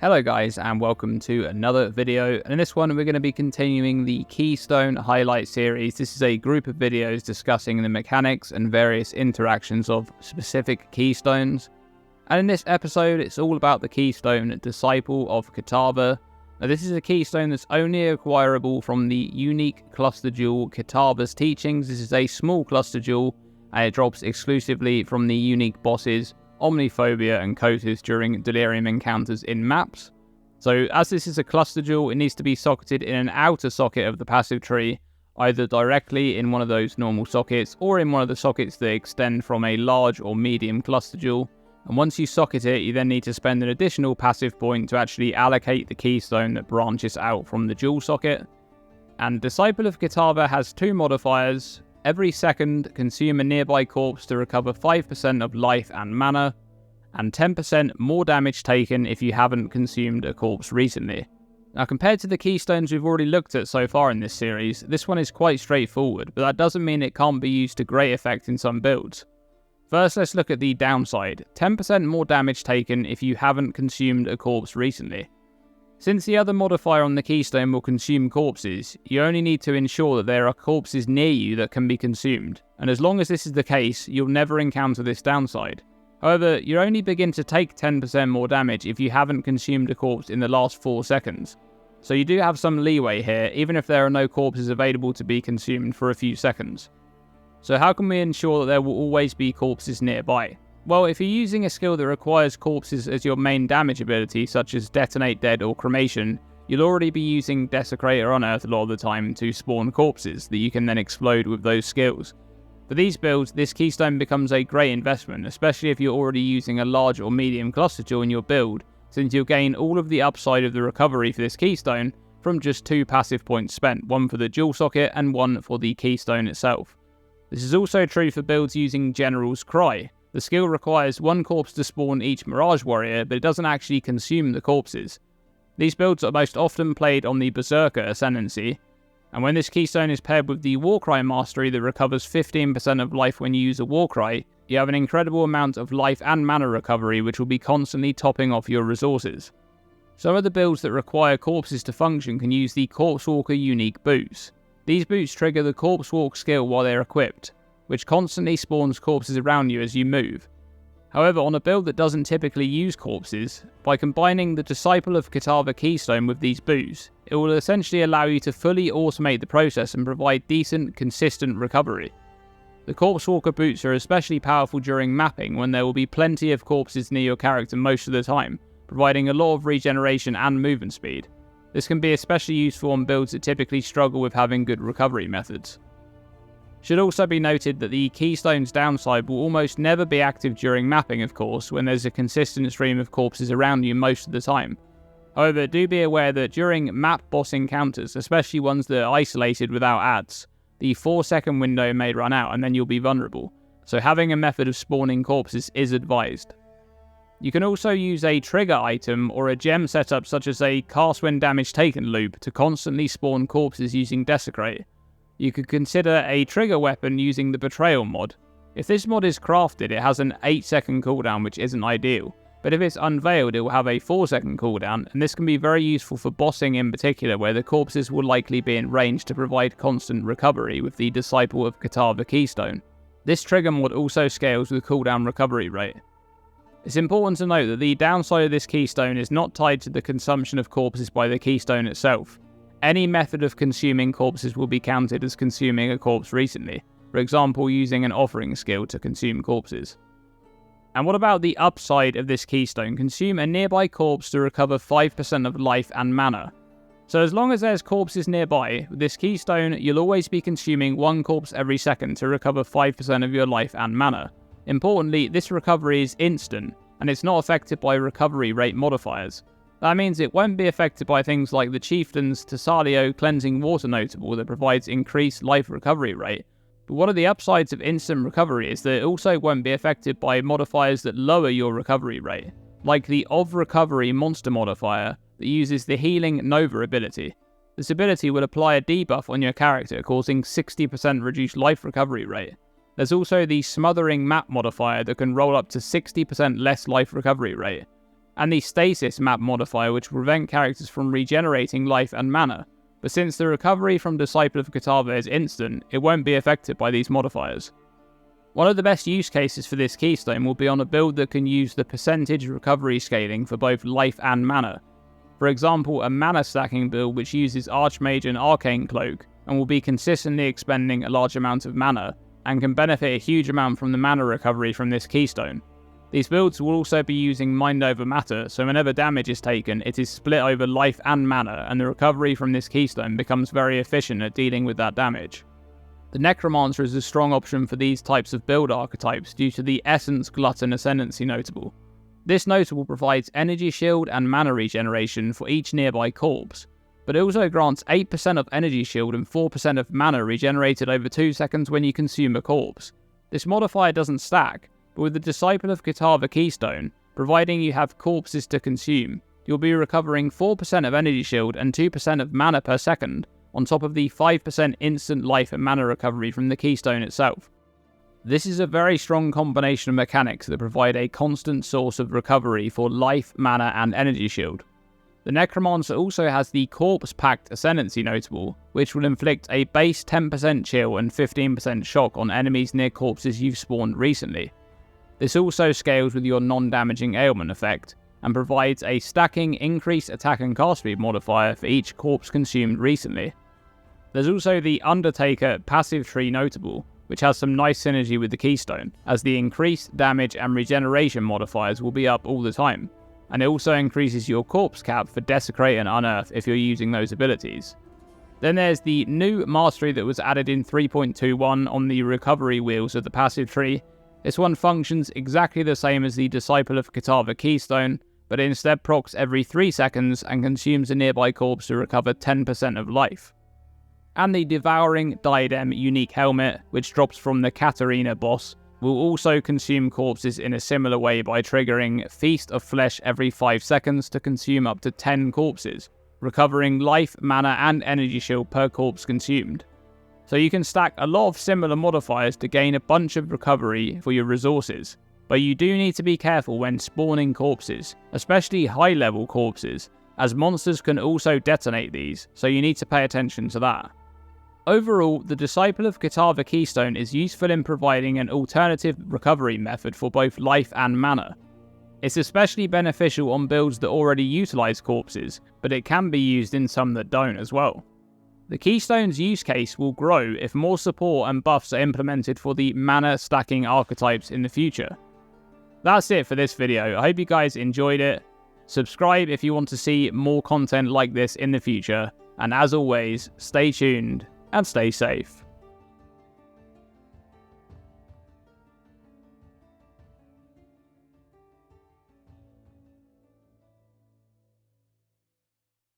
Hello guys, and welcome to another video, and in this one we're going to be continuing the Keystone highlight series. This is a group of videos discussing the mechanics and various interactions of specific keystones, and in this episode it's all about the keystone Disciple of Kitava. Now this is a keystone that's only acquirable from the unique cluster jewel Kitava's teachings. This is a small cluster jewel and it drops exclusively from the unique bosses Omniphobia and Kotus during Delirium encounters in maps. So as this is a cluster jewel, it needs to be socketed in an outer socket of the passive tree, either directly in one of those normal sockets or in one of the sockets that extend from a large or medium cluster jewel. And once you socket it, you then need to spend an additional passive point to actually allocate the keystone that branches out from the jewel socket. And Disciple of Kitava has two modifiers. Every second, consume a nearby corpse to recover 5% of life and mana, and 10% more damage taken if you haven't consumed a corpse recently. Now compared to the keystones we've already looked at so far in this series, this one is quite straightforward, but that doesn't mean it can't be used to great effect in some builds. First, let's look at the downside. 10% more damage taken if you haven't consumed a corpse recently. Since the other modifier on the keystone will consume corpses, you only need to ensure that there are corpses near you that can be consumed, and as long as this is the case, you'll never encounter this downside. However, you only begin to take 10% more damage if you haven't consumed a corpse in the last 4 seconds. So you do have some leeway here, even if there are no corpses available to be consumed for a few seconds. So how can we ensure that there will always be corpses nearby? Well, if you're using a skill that requires corpses as your main damage ability, such as Detonate Dead or Cremation, you'll already be using Desecrate or Unearth a lot of the time to spawn corpses that you can then explode with those skills. For these builds, this keystone becomes a great investment, especially if you're already using a large or medium cluster jewel in your build, since you'll gain all of the upside of the recovery for this keystone from just 2 passive points spent, one for the jewel socket and one for the keystone itself. This is also true for builds using General's Cry. The skill requires 1 corpse to spawn each Mirage Warrior, but it doesn't actually consume the corpses. These builds are most often played on the Berserker Ascendancy, and when this keystone is paired with the Warcry Mastery that recovers 15% of life when you use a Warcry, you have an incredible amount of life and mana recovery which will be constantly topping off your resources. Some of the builds that require corpses to function can use the Corpse Walker unique boots. These boots trigger the Corpse Walk skill while they're equipped, which constantly spawns corpses around you as you move. However, on a build that doesn't typically use corpses, by combining the Disciple of Kitava keystone with these boots, it will essentially allow you to fully automate the process and provide decent, consistent recovery. The Corpse Walker boots are especially powerful during mapping when there will be plenty of corpses near your character most of the time, providing a lot of regeneration and movement speed. This can be especially useful on builds that typically struggle with having good recovery methods. Should also be noted that the keystone's downside will almost never be active during mapping, of course, when there's a consistent stream of corpses around you most of the time. However, do be aware that during map boss encounters, especially ones that are isolated without adds, the 4-second window may run out and then you'll be vulnerable, so having a method of spawning corpses is advised. You can also use a trigger item or a gem setup such as a cast when damage taken loop to constantly spawn corpses using Desecrate. You could consider a trigger weapon using the Betrayal mod. If this mod is crafted, it has an 8-second cooldown, which isn't ideal, but if it's unveiled it will have a 4-second cooldown, and this can be very useful for bossing in particular, where the corpses will likely be in range to provide constant recovery with the Disciple of Kitava keystone. This trigger mod also scales with cooldown recovery rate. It's important to note that the downside of this keystone is not tied to the consumption of corpses by the keystone itself. Any method of consuming corpses will be counted as consuming a corpse recently, for example using an offering skill to consume corpses. And what about the upside of this keystone? Consume a nearby corpse to recover 5% of life and mana. So as long as there's corpses nearby, with this keystone you'll always be consuming 1 corpse every second to recover 5% of your life and mana. Importantly, this recovery is instant, and it's not affected by recovery rate modifiers. That means it won't be affected by things like the Chieftain's Tassalio Cleansing Water Notable that provides increased life recovery rate. But one of the upsides of instant recovery is that it also won't be affected by modifiers that lower your recovery rate, like the Of Recovery monster modifier that uses the Healing Nova ability. This ability will apply a debuff on your character, causing 60% reduced life recovery rate. There's also the Smothering Map modifier that can roll up to 60% less life recovery rate. and the Stasis map modifier, which will prevent characters from regenerating life and mana. But since the recovery from Disciple of Kitava is instant, it won't be affected by these modifiers. One of the best use cases for this Keystone will be on a build that can use the percentage recovery scaling for both life and mana. For example, a mana stacking build which uses Archmage and Arcane Cloak and will be consistently expending a large amount of mana, and can benefit a huge amount from the mana recovery from this Keystone. These builds will also be using Mind over Matter, so whenever damage is taken, it is split over life and mana, and the recovery from this Keystone becomes very efficient at dealing with that damage. The Necromancer is a strong option for these types of build archetypes due to the Essence Glutton Ascendancy notable. This notable provides energy shield and mana regeneration for each nearby corpse, but it also grants 8% of energy shield and 4% of mana regenerated over 2 seconds when you consume a corpse. This modifier doesn't stack, but with the Disciple of Kitava Keystone, providing you have corpses to consume, you'll be recovering 4% of energy shield and 2% of mana per second, on top of the 5% instant life and mana recovery from the Keystone itself. This is a very strong combination of mechanics that provide a constant source of recovery for life, mana, and energy shield. The Necromancer also has the Corpse Pact Ascendancy notable, which will inflict a base 10% chill and 15% shock on enemies near corpses you've spawned recently. This also scales with your non-damaging ailment effect, and provides a stacking increased attack and cast speed modifier for each corpse consumed recently. There's also the Undertaker passive tree notable, which has some nice synergy with the Keystone, as the increased damage and regeneration modifiers will be up all the time, and it also increases your corpse cap for Desecrate and Unearth if you're using those abilities. Then there's the new mastery that was added in 3.21 on the recovery wheels of the passive tree. This one functions exactly the same as the Disciple of Kitava Keystone, but it instead procs every 3 seconds and consumes a nearby corpse to recover 10% of life. And the Devouring Diadem unique helmet, which drops from the Katarina boss, will also consume corpses in a similar way by triggering Feast of Flesh every 5 seconds to consume up to 10 corpses, recovering life, mana, and energy shield per corpse consumed. So you can stack a lot of similar modifiers to gain a bunch of recovery for your resources, but you do need to be careful when spawning corpses, especially high-level corpses, as monsters can also detonate these, so you need to pay attention to that. Overall, the Disciple of Kitava Keystone is useful in providing an alternative recovery method for both life and mana. It's especially beneficial on builds that already utilize corpses, but it can be used in some that don't as well. The Keystone's use case will grow if more support and buffs are implemented for the mana stacking archetypes in the future. That's it for this video. I hope you guys enjoyed it. Subscribe if you want to see more content like this in the future, and as always, stay tuned and stay safe.